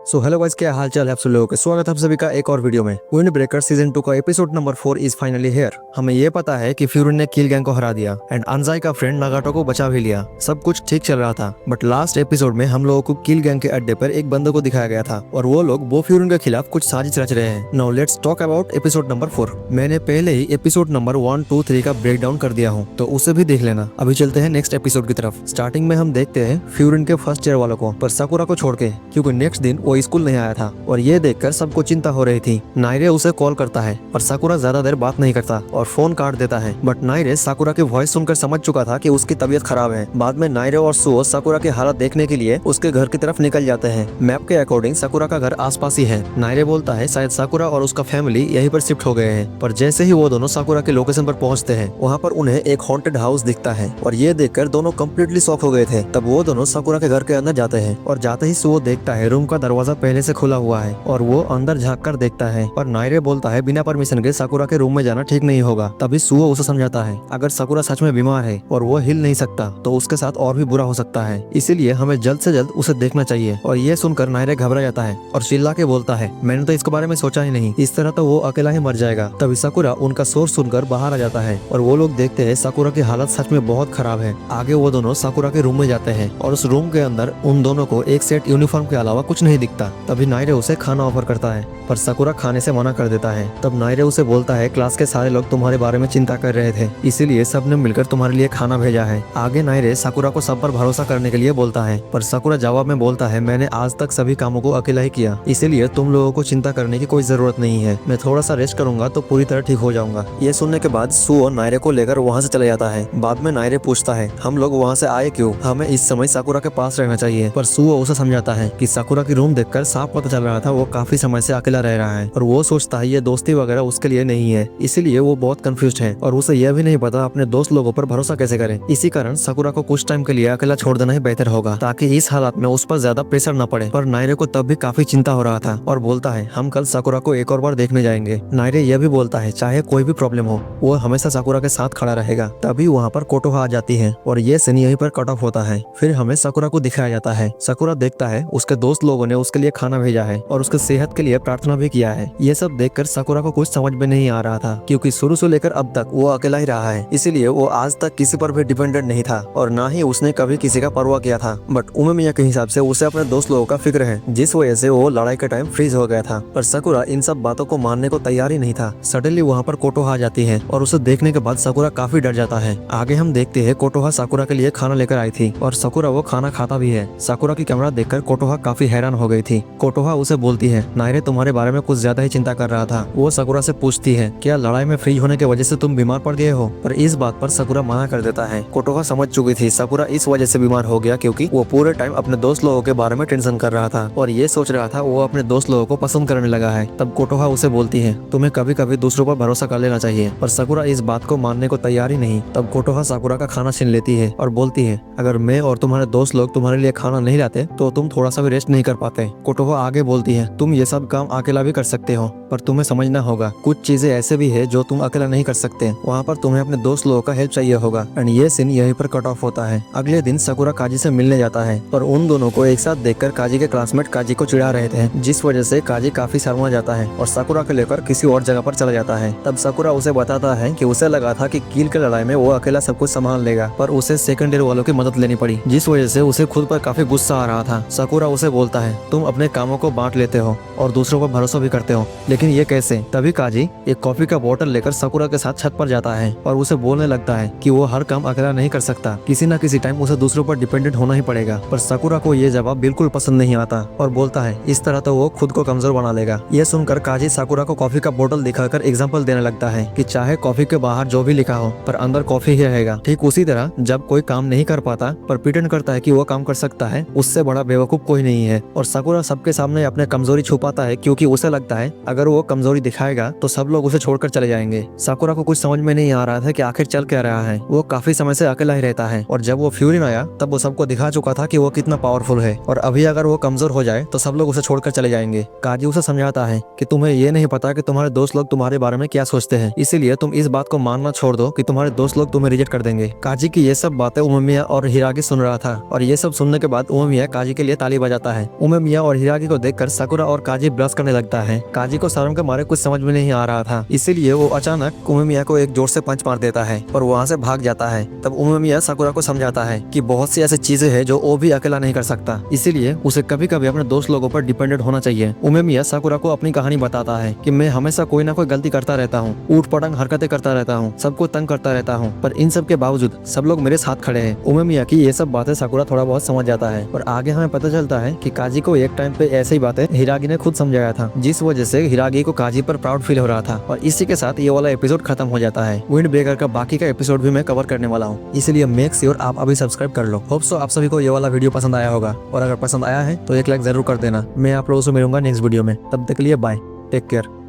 So hello guys, क्या हाल चाल है आप सब लोगों के। स्वागत है आप सभी का एक और वीडियो में। विंड ब्रेकर सीजन 2 का episode number 4 is finally here. हमें ये पता है कि फ्यूरिन ने किल गैंग को हरा दिया एंड अनजाई का फ्रेंड नागाटो को बचा भी लिया। सब कुछ ठीक चल रहा था, बट लास्ट एपिसोड में हम लोगों को किल गैंग के अड्डे पर एक बंदे को दिखाया गया था और वो लोग बो फ्यूरिन के खिलाफ कुछ साजिश रच रहे हैं। Now let's talk about episode number 4। मैंने पहले ही एपिसोड नंबर 1, 2, 3 का ब्रेक डाउन कर दिया हूँ, तो उसे भी देख लेना। अभी चलते हैं नेक्स्ट एपिसोड की तरफ। स्टार्टिंग में हम देखते हैं फ्यूरिन के फर्स्ट ईयर वालों को, पर साकुरा को छोड़ के, क्योंकि नेक्स्ट दिन वो स्कूल नहीं आया था और ये देखकर सबको चिंता हो रही थी। नायरे उसे कॉल करता है पर साकुरा ज्यादा देर बात नहीं करता और फोन काट देता है। बट नायरे साकुरा की वॉइस सुनकर समझ चुका था कि उसकी तबीयत खराब है। बाद में नायरे और सुओ साकुरा की हालत देखने के लिए उसके घर की तरफ निकल जाते हैं। मैप के अकॉर्डिंग साकुरा का घर आसपास ही है। नायरे बोलता है शायद साकुरा और उसका फैमिली यहीं पर शिफ्ट हो गए हैं। पर जैसे ही वो दोनों साकुरा के लोकेशन पर पहुंचते हैं, वहाँ पर उन्हें एक हॉन्टेड हाउस दिखता है और ये देखकर दोनों कम्प्लीटली शॉक हो गए थे। तब वो दोनों साकुरा के घर के अंदर जाते हैं और जाते ही सुओ देखता है रूम का दरवाजा पहले से खुला हुआ है और वो अंदर झांक कर देखता है। और नायरे बोलता है बिना परमिशन के साकुरा के रूम में जाना ठीक नहीं होगा। तभी सुओ उसे समझाता है अगर साकुरा सच में बीमार है और वो हिल नहीं सकता तो उसके साथ और भी बुरा हो सकता है, इसीलिए हमें जल्द से जल्द उसे देखना चाहिए। और ये सुनकर नायरे घबरा जाता है और चिल्ला के बोलता है मैंने तो इसके बारे में सोचा ही नहीं, इस तरह तो वो अकेला ही मर जाएगा। तभी साकुरा उनका शोर सुनकर बाहर आ जाता है और वो लोग देखते हैं साकुरा की हालत सच में बहुत खराब है। आगे वो दोनों साकुरा के रूम में जाते हैं और उस रूम के अंदर उन दोनों को एक सेट यूनिफॉर्म के अलावा कुछ नहीं दिखता। तभी नायरे उसे खाना ऑफर करता है पर साकुरा खाने से मना कर देता है। तब नायरे उसे बोलता है क्लास के सारे लोग तुम्हारे बारे में चिंता कर रहे थे, इसीलिए सबने मिलकर तुम्हारे लिए खाना भेजा है। आगे नायरे साकुरा को सब पर भरोसा करने के लिए बोलता है, पर साकुरा जवाब में बोलता है मैंने आज तक सभी कामों को अकेला ही किया, इसीलिए तुम लोगों को चिंता करने की कोई जरूरत नहीं है। मैं थोड़ा सा रेस्ट करूंगा तो पूरी तरह ठीक हो जाऊंगा। ये सुनने के बाद सुओ नायरे को लेकर वहाँ से चले जाता है। बाद में नायरे पूछता है हम लोग वहाँ से आए क्यों, हमें इस समय साकुरा के पास रहना चाहिए। पर सुओ उसे समझाता है कि साकुरा की रूम देखकर साफ पता चल रहा था वो काफी समय से अकेला रह रहा है और वो सोचता है ये दोस्ती वगैरह उसके लिए नहीं है, इसीलिए वो बहुत कंफ्यूज है और उसे यह भी नहीं पता अपने दोस्त लोगों पर भरोसा कैसे करें। इसी कारण साकुरा को कुछ टाइम के लिए अकेला छोड़ देना ही बेहतर होगा ताकि इस हालात में उस पर ज्यादा प्रेशर न पड़े। पर नायरे को तब भी काफी चिंता हो रहा था और बोलता है हम कल साकुरा को एक और बार देखने जाएंगे। नायरे यह भी बोलता है चाहे कोई भी प्रॉब्लम हो वो हमेशा साकुरा के साथ खड़ा रहेगा। तभी वहाँ पर कोटोहा आ जाती है और ये सीन यहीं पर कट ऑफ होता है। फिर हमें साकुरा को दिखाया जाता है। साकुरा देखता है उसके दोस्त लोगों ने उसके लिए खाना भेजा है और उसके सेहत के लिए प्रार्थना भी किया है। ये सब देखकर साकुरा को कुछ समझ में नहीं आ रहा था, क्योंकि शुरू से लेकर अब तक वो अकेला ही रहा है, इसीलिए वो आज तक किसी पर भी डिपेंडेंट नहीं था और ना ही उसने कभी किसी का परवाह किया था। बट उमेमिया के हिसाब से उसे अपने दोस्त लोगों का फिक्र है, जिस वजह से वो लड़ाई के टाइम फ्रीज हो गया था। पर साकुरा इन सब बातों को मानने को तैयार ही नहीं था। सडनली वहाँ पर कोटोहा आ जाती है और उसे देखने के बाद साकुरा काफी डर जाता है। आगे हम देखते हैं कोटोहा साकुरा के लिए खाना लेकर आई थी और साकुरा वो खाना खाता भी है। साकुरा की कैमरा देखकर कोटोहा काफी हैरान हो गई थी। कोटोहा उसे बोलती है नायरे तुम्हारे बारे में कुछ ज्यादा ही चिंता कर रहा था। वो साकुरा से पूछती है क्या लड़ाई में फ्रीज होने की वजह से तुम बीमार पड़ गए हो, पर इस बात पर साकुरा मना कर देता है। कोटोहा समझ चुकी थी साकुरा इस वजह से बीमार हो गया क्योंकि वो पूरे टाइम अपने दोस्त लोगों के बारे में टेंशन कर रहा था और ये सोच रहा था वो अपने दोस्त लोगों को पसंद करने लगा है। तब कोटोहा उसे बोलती है तुम्हें कभी कभी दूसरों पर भरोसा कर लेना चाहिए, पर साकुरा इस बात को मानने को तैयार ही नहीं। तब कोटोहा साकुरा का खाना छीन लेती है और बोलती है अगर मैं और तुम्हारे दोस्त लोग तुम्हारे लिए खाना नहीं लाते तो तुम थोड़ा सा भी रेस्ट नहीं कर पाते। कोटोहा आगे बोलती है तुम ये सब काम अकेला भी कर सकते हो, पर तुम्हें समझना होगा कुछ चीजें ऐसे भी है जो तुम अकेला नहीं कर सकते, वहाँ पर तुम्हें अपने दोस्त लोगों का हेल्प चाहिए होगा। एंड ये सीन यहीं पर कट ऑफ होता है। अगले दिन साकुरा काजी से मिलने जाता है और उन दोनों को एक साथ देखकर काजी के क्लासमेट काजी को चिढ़ा रहे थे, जिस वजह से काजी काफी शर्मा जाता है और साकुरा को लेकर किसी और जगह पर चला जाता है। तब साकुरा उसे बताता है कि उसे लगा था कि कील की लड़ाई में वो अकेला सब कुछ संभाल लेगा, पर उसे सेकंड ईयर वालों की मदद लेनी पड़ी, जिस वजह से उसे खुद पर काफी गुस्सा आ रहा था। साकुरा उसे बोलता है तुम अपने कामों को बांट लेते हो और दूसरों पर भरोसा भी करते हो, लेकिन ये कैसे। तभी काजी एक कॉफी का बोतल लेकर साकुरा के साथ छत पर जाता है और उसे बोलने लगता है कि वो हर काम अकेला नहीं कर सकता, किसी न किसी टाइम उसे दूसरों पर डिपेंडेंट होना ही पड़ेगा। पर साकुरा को ये जवाब बिल्कुल पसंद नहीं आता और बोलता है इस तरह तो वो खुद को कमजोर बना लेगा। ये सुनकर काजी साकुरा को कॉफी का बोतल दिखाकर एग्जाम्पल देने लगता है कि चाहे कॉफी के बाहर जो भी लिखा हो पर अंदर कॉफी ही रहेगा। ठीक उसी तरह जब कोई काम नहीं कर पाता पर प्रिटेंड करता है कि वो काम कर सकता है, उससे बड़ा बेवकूफ कोई नहीं है। और साकुरा सबके सामने अपने कमजोरी छुपाता है क्योंकि उसे लगता है अगर वो कमजोरी दिखाएगा तो सब लोग उसे छोड़कर चले जाएंगे। साकुरा को कुछ समझ में नहीं आ रहा था कि आखिर चल क्या रहा है। वो काफी समय से अकेला ही रहता है और जब वो फ्यूरिन आया तब वो सबको दिखा चुका था कि वो कितना पावरफुल है और अभी अगर वो कमजोर हो जाए तो सब लोग उसे छोड़कर चले जाएंगे। काजी उसे समझाता है कि तुम्हें ये नहीं पता कि तुम्हारे दोस्त लोग तुम्हारे बारे में क्या सोचते हैं, इसीलिए तुम इस बात को मानना छोड़ दो कि तुम्हारे दोस्त लोग तुम्हें रिजेक्ट कर देंगे। काजी की ये सब बातें उमेमिया और हिरागी सुन रहा था और ये सब सुनने के बाद उमेमिया काजी के लिए ताली बजाता है। उमेमिया उमेमिया और हिरागी को देखकर साकुरा और काजी ब्लश करने लगता है। काजी को शर्म के मारे कुछ समझ में नहीं आ रहा था, इसीलिए वो अचानक उमेमिया को एक जोर से पंच मार देता है और वहाँ से भाग जाता है। तब उमेमिया साकुरा को समझाता है कि बहुत सी ऐसी चीजें हैं जो वो भी अकेला नहीं कर सकता, इसीलिए उसे कभी कभी अपने दोस्त लोगों पर डिपेंडेंट होना चाहिए। उमेमिया साकुरा को अपनी कहानी बताता है कि मैं हमेशा कोई ना कोई गलती करता रहता हूँ, ऊट पटांग हरकतें करता रहता हूँ, सबको तंग करता रहता हूँ, पर इन सब के बावजूद सब लोग मेरे साथ खड़े हैं। उमेमिया की ये सब बातें साकुरा थोड़ा बहुत समझ जाता है और आगे हमें पता चलता है कि काजी को एक टाइम पे ऐसी बातें हिरागी ने खुद समझाया था, जिस वजह से हिरागी को काजी पर प्राउड फील हो रहा था। और इसी के साथ ये वाला एपिसोड खत्म हो जाता है। विंड ब्रेकर का बाकी का एपिसोड भी मैं कवर करने वाला हूँ, इसलिए मेक श्योर आप अभी सब्सक्राइब कर लो। होप सो आप सभी को ये वाला वीडियो पसंद आया होगा, और अगर पसंद आया है तो एक लाइक जरूर कर देना। मैं आप लोगों से मिलूंगा नेक्स्ट वीडियो में, तब तक के लिए बाय, टेक केयर।